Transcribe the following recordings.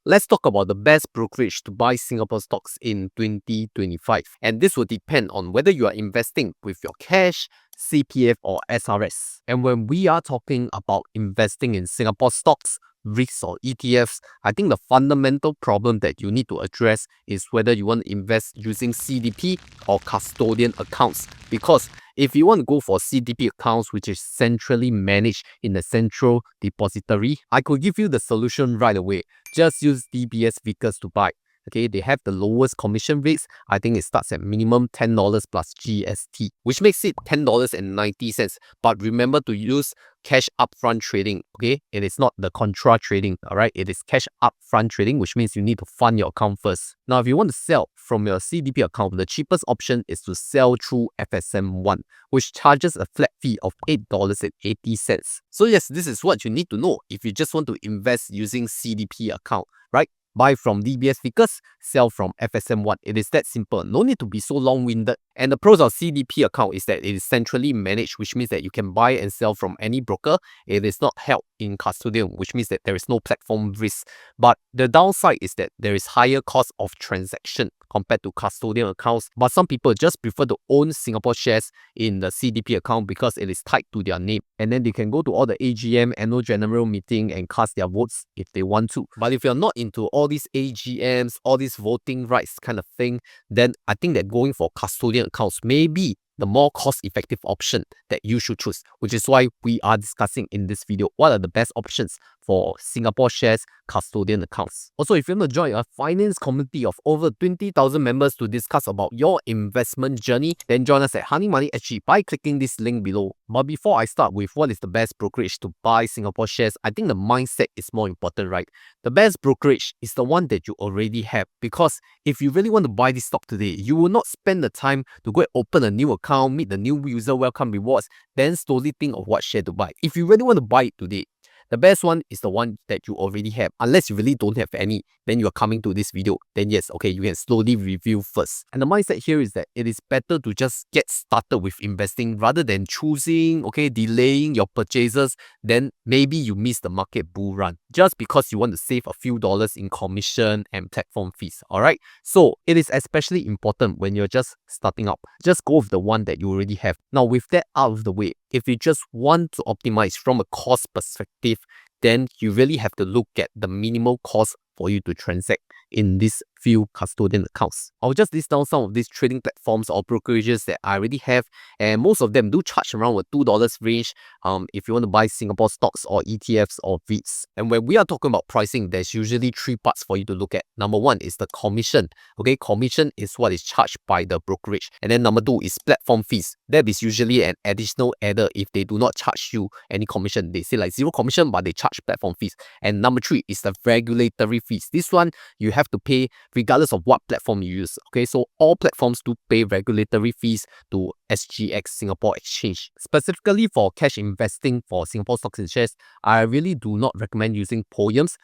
Let's talk about the best brokerage to buy Singapore stocks in 2025. And this will depend on whether you are investing with your cash, CPF, or SRS. And when we are talking about investing in Singapore stocks, REITs, or ETFs, I think the fundamental problem that you need to address is whether you want to invest using CDP or custodian accounts. Because if you want to go for CDP accounts, which is centrally managed in the central depository, I could give you the solution right away. Just use DBS Vickers to buy. Okay, they have the lowest commission rates. I think it starts at minimum $10 plus GST, which makes it $10.90. But remember to use cash upfront trading. Okay, it is not the contra trading. All right, it is cash upfront trading, which means you need to fund your account first. Now, if you want to sell from your CDP account, the cheapest option is to sell through FSM1, which charges a flat fee of $8.80. So yes, this is what you need to know if you just want to invest using CDP account, right? Buy from DBS Vickers, sell from FSM1. It is that simple. No need to be so long-winded. And the pros of CDP account is that it is centrally managed, which means that you can buy and sell from any broker. It is not held in custodian, which means that there is no platform risk. But the downside is that there is higher cost of transaction compared to custodian accounts. But some people just prefer to own Singapore shares in the CDP account because it is tied to their name. And then they can go to all the AGM, annual general meeting, and cast their votes if they want to. But if you're not into all these AGMs, all these voting rights kind of thing, then I think that going for custodian accounts may be the more cost-effective option that you should choose, which is why we are discussing in this video what are the best options for Singapore shares custodian accounts. Also, if you want to join a finance community of over 20,000 members to discuss about your investment journey, then join us at Honey Money SG by clicking this link below. But before I start with what is the best brokerage to buy Singapore shares, I think the mindset is more important, right? The best brokerage is the one that you already have, because if you really want to buy this stock today, you will not spend the time to go and open a new account, meet the new user welcome rewards, then slowly think of what share to buy. If you really want to buy it today, the best one is the one that you already have. Unless you really don't have any, then you are coming to this video, then yes, okay, you can slowly review first. And the mindset here is that it is better to just get started with investing rather than choosing, okay, delaying your purchases, then maybe you miss the market bull run just because you want to save a few dollars in commission and platform fees, all right? So it is especially important when you're just starting up. Just go with the one that you already have. Now, with that out of the way, if you just want to optimize from a cost perspective, then you really have to look at the minimal cost for you to transact in these few custodian accounts. I'll just list down some of these trading platforms or brokerages that I already have, and most of them do charge around a $2 range if you want to buy Singapore stocks or ETFs or REITs. And when we are talking about pricing, there's usually three parts for you to look at. Number one is the commission. Okay, commission is what is charged by the brokerage. And then number two is platform fees. That is usually an additional adder if they do not charge you any commission. They say like zero commission, but they charge platform fees. And number three is the regulatory fees. This one you have to pay regardless of what platform you use. Okay, so all platforms do pay regulatory fees to SGX Singapore Exchange. Specifically for cash investing for Singapore stocks and shares, I really do not recommend using POEMs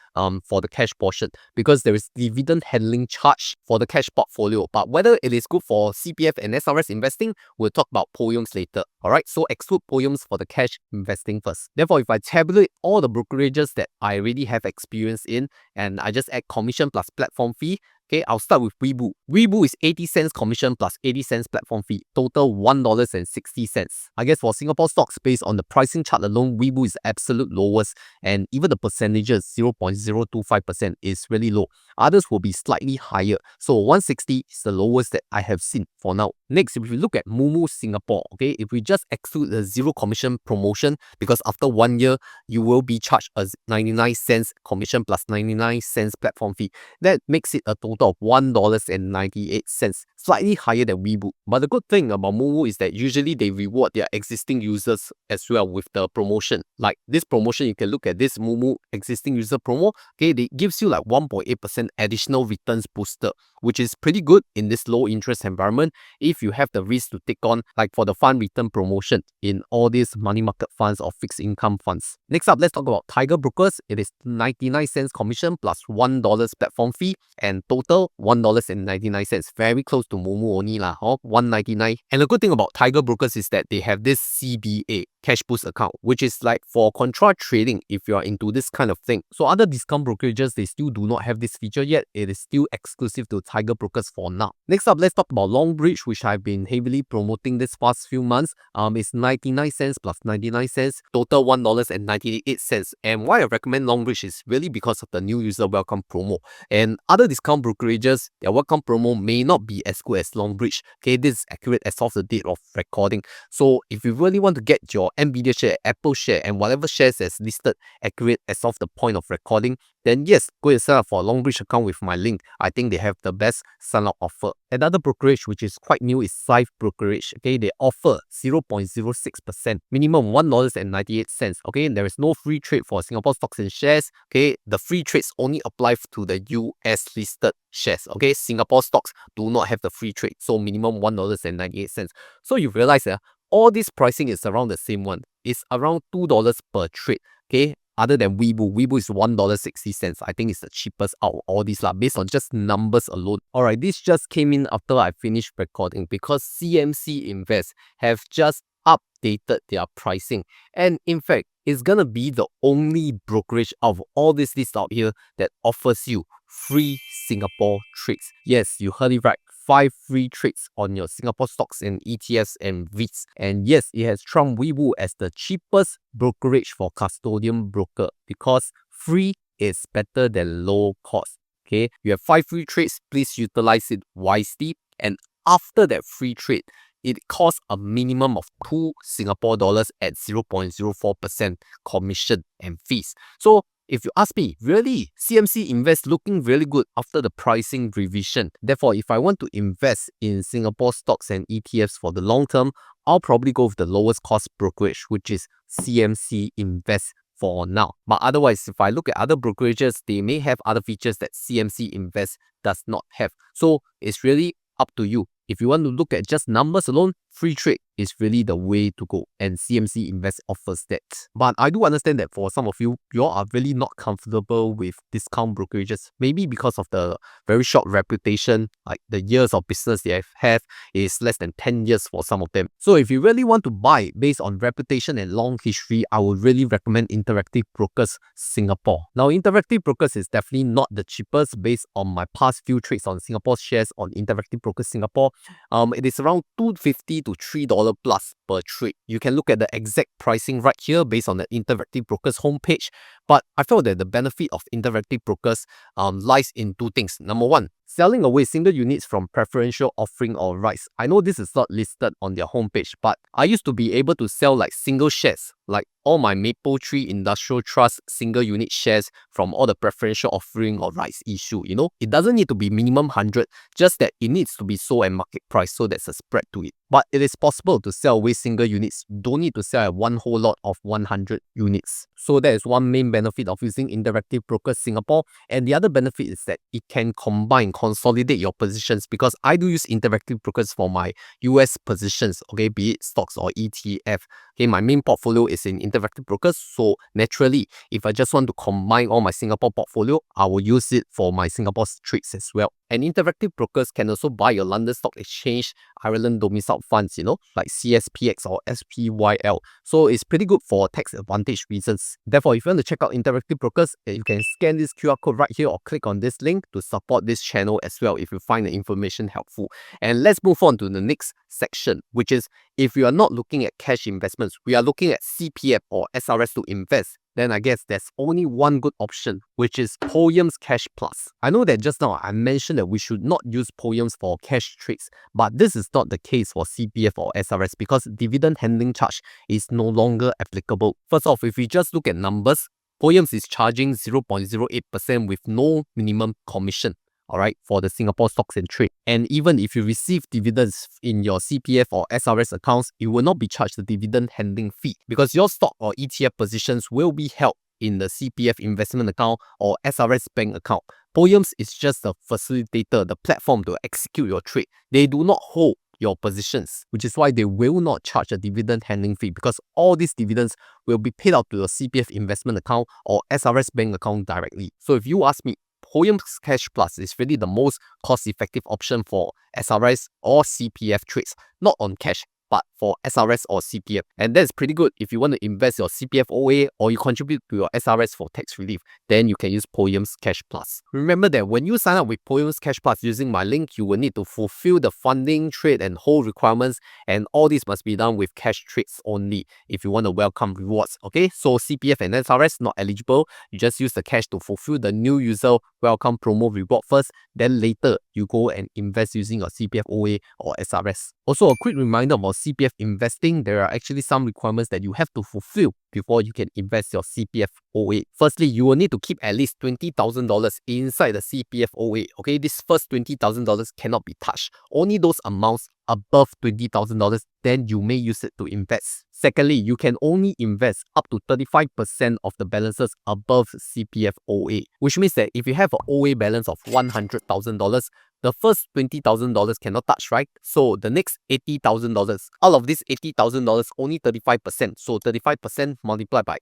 for the cash portion, because there is dividend handling charge for the cash portfolio. But whether it is good for CPF and SRS investing, we'll talk about POEMs later. Alright, so exclude POEMs for the cash investing first. Therefore, if I tabulate all the brokerages that I already have experience in and I just add commission plus platform fee, okay, I'll start with Webull. Webull is 80 cents commission plus 80 cents platform fee, total $1.60. I guess for Singapore stocks, based on the pricing chart alone, Webull is absolute lowest, and even the percentages, 0.025%, is really low. Others will be slightly higher. So 160 is the lowest that I have seen for now. Next, if we look at Moomoo Singapore, okay, if we just exclude the zero commission promotion, because after 1 year, you will be charged a 99 cents commission plus 99 cents platform fee. That makes it a total of $1.98, slightly higher than Webull. But the good thing about Moomoo is that usually they reward their existing users as well with the promotion. Like this promotion, you can look at this Moomoo existing user promo. Okay, it gives you like 1.8% additional returns booster, which is pretty good in this low interest environment if you have the risk to take on, like for the fund return promotion in all these money market funds or fixed income funds. Next up, let's talk about Tiger Brokers. It is 99 cents commission plus $1 platform fee and total total $1.99, very close to Momo only lah, $1.99. And the good thing about Tiger Brokers is that they have this CBA, cash boost account, which is like for contra trading if you are into this kind of thing. So other discount brokerages, they still do not have this feature yet. It is still exclusive to Tiger Brokers for now. Next up, let's talk about Longbridge, which I've been heavily promoting this past few months. It's 99 cents plus 99 cents, total $1.98. And why I recommend Longbridge is really because of the new user welcome promo. And other discount brokerages, their welcome promo may not be as good as Longbridge. Okay, this is accurate as of the date of recording. So if you really want to get your Nvidia share, Apple share, and whatever shares that's listed accurate as of the point of recording, then yes, go and sign up for a Longbridge account with my link. I think they have the best sign up offer. Another brokerage which is quite new is Scythe Brokerage. Okay, they offer 0.06%, minimum $1.98. Okay, there is no free trade for Singapore stocks and shares. Okay, the free trades only apply to the US listed shares. Okay, Singapore stocks do not have the free trade, so minimum $1.98. So you realize that all this pricing is around the same one. It's around $2 per trade. Okay, other than Weibo. Weibo is $1.60. I think it's the cheapest out of all these based on just numbers alone. Alright, this just came in after I finished recording because CMC Invest have just updated their pricing. And in fact, it's gonna be the only brokerage out of all this list out here that offers you free Singapore trades. Yes, you heard it right. 5 free trades on your Singapore stocks and ETFs and REITs. And yes, it has trumped Weibo as the cheapest brokerage for custodian broker because free is better than low cost. Okay, you have 5 free trades. Please utilize it wisely. And after that free trade, it costs a minimum of 2 Singapore dollars at 0.04% commission and fees. So if you ask me, really, CMC Invest looking really good after the pricing revision. Therefore, if I want to invest in Singapore stocks and ETFs for the long term, I'll probably go with the lowest cost brokerage, which is CMC Invest for now. But otherwise, if I look at other brokerages, they may have other features that CMC Invest does not have. So it's really up to you. If you want to look at just numbers alone, free trade is really the way to go, and CMC Invest offers that. But I do understand that for some of you, you are really not comfortable with discount brokerages, maybe because of the very short reputation, like the years of business they have is less than 10 years for some of them. So if you really want to buy based on reputation and long history, I would really recommend Interactive Brokers Singapore. Now, Interactive Brokers is definitely not the cheapest based on my past few trades on Singapore shares on Interactive Brokers Singapore. It is around $2.50 to $3 plus per trade. You can look at the exact pricing right here based on the Interactive Brokers homepage. But I felt that the benefit of Interactive Brokers lies in 2 things. Number 1, selling away single units from preferential offering or rights. I know this is not listed on their homepage, but I used to be able to sell like single shares, like all my Maple Tree Industrial Trust single unit shares from all the preferential offering or rights issue. You know, it doesn't need to be minimum 100, just that it needs to be sold at market price, so there's a spread to it. But it is possible to sell away single units. You don't need to sell at one whole lot of 100 units. So that is one main benefit of using Interactive Brokers Singapore. And the other benefit is that it can consolidate your positions, because I do use Interactive Brokers for my US positions, okay, be it stocks or ETF. Okay, my main portfolio is in Interactive Brokers, so naturally, if I just want to combine all my Singapore portfolio, I will use it for my Singapore trades as well. And Interactive Brokers can also buy your London Stock Exchange Ireland domiciled funds, you know, like CSPX or SPYL. So it's pretty good for tax advantage reasons. Therefore, if you want to check out Interactive Brokers, you can scan this QR code right here or click on this link to support this channel as well if you find the information helpful. And let's move on to the next section, which is if you are not looking at cash investments, we are looking at CPF or SRS to invest. Then I guess there's only one good option, which is POEMS Cash Plus. I know that just now I mentioned that we should not use POEMS for cash trades, but this is not the case for CPF or SRS because dividend handling charge is no longer applicable. First off, if we just look at numbers, POEMS is charging 0.08% with no minimum commission. Alright, for the Singapore stocks and trade. And even if you receive dividends in your CPF or SRS accounts, you will not be charged the dividend handling fee because your stock or ETF positions will be held in the CPF investment account or SRS bank account. POEMS is just the facilitator, the platform to execute your trade. They do not hold your positions, which is why they will not charge a dividend handling fee because all these dividends will be paid out to your CPF investment account or SRS bank account directly. So if you ask me, POEMS Cash Plus is really the most cost-effective option for SRS or CPF trades, not on cash, but for SRS or CPF. And that's pretty good if you want to invest your CPF OA or you contribute to your SRS for tax relief, then you can use POEMS Cash Plus. Remember that when you sign up with POEMS Cash Plus using my link, you will need to fulfill the funding, trade, and hold requirements, and all this must be done with cash trades only if you want to welcome rewards. Okay, so CPF and SRS not eligible. You just use the cash to fulfill the new user welcome promo reward first, then later you go and invest using your CPF OA or SRS. Also, a quick reminder about CPF investing, there are actually some requirements that you have to fulfill before you can invest your CPF OA. Firstly, you will need to keep at least $20,000 inside the CPF OA. Okay, this first $20,000 cannot be touched. Only those amounts above $20,000, then you may use it to invest. Secondly, you can only invest up to 35% of the balances above CPF OA, which means that if you have an OA balance of $100,000, the first $20,000 cannot touch, right? So the next $80,000, out of this $80,000, only 35%. So 35% multiplied by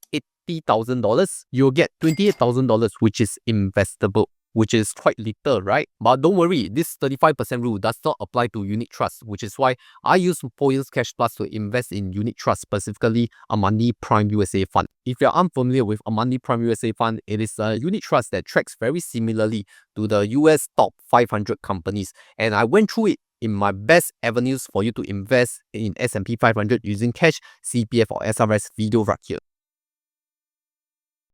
$80,000, you'll get $28,000, which is investable, which is quite little, right? But don't worry, this 35% rule does not apply to unit trust, which is why I use POEMS Cash Plus to invest in unit trust, specifically Amani Prime USA Fund. If you're unfamiliar with Amani Prime USA Fund, it is a unit trust that tracks very similarly to the US top 500 companies. And I went through it in my best avenues for you to invest in S&P 500 using cash, CPF or SRS video right here.